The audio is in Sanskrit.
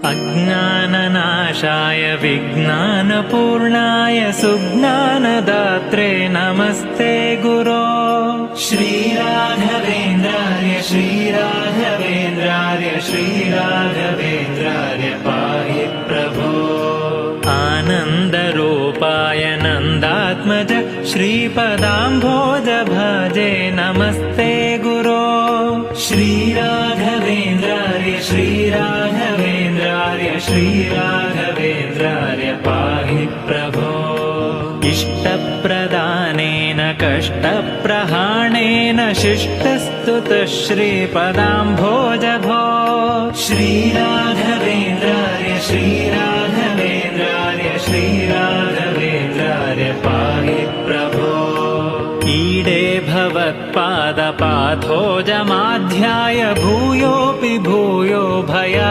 अज्ञाननाशाय विज्ञानपूर्णाय सुज्ञानदात्रे नमस्ते गुरो। श्रीराघवेन्द्रार्य श्रीराघवेन्द्रार्य श्रीराघवेन्द्रार्य पाहि प्रभो। आनन्दरूपाय नन्दात्मज श्रीपदाम्भोज भजे नमस्ते गुरो। श्रीराघवेन्द्रार्य श्रीराघवेन्द्रार्य श्रीराघवेन्द्रार्य पाहि प्रभो। इष्टप्रदानेन कष्टप्रहाणेन शिष्टस्तुतः श्रीपदाम्भोज भो। श्रीराघवेन्द्रार्य श्रीराघवेन्द्रार्य श्रीराघवेन्द्रार्य पाहि प्रभो। ईडे भवत्पादपाथोजमाध्याय भूयोऽपि भूयो भया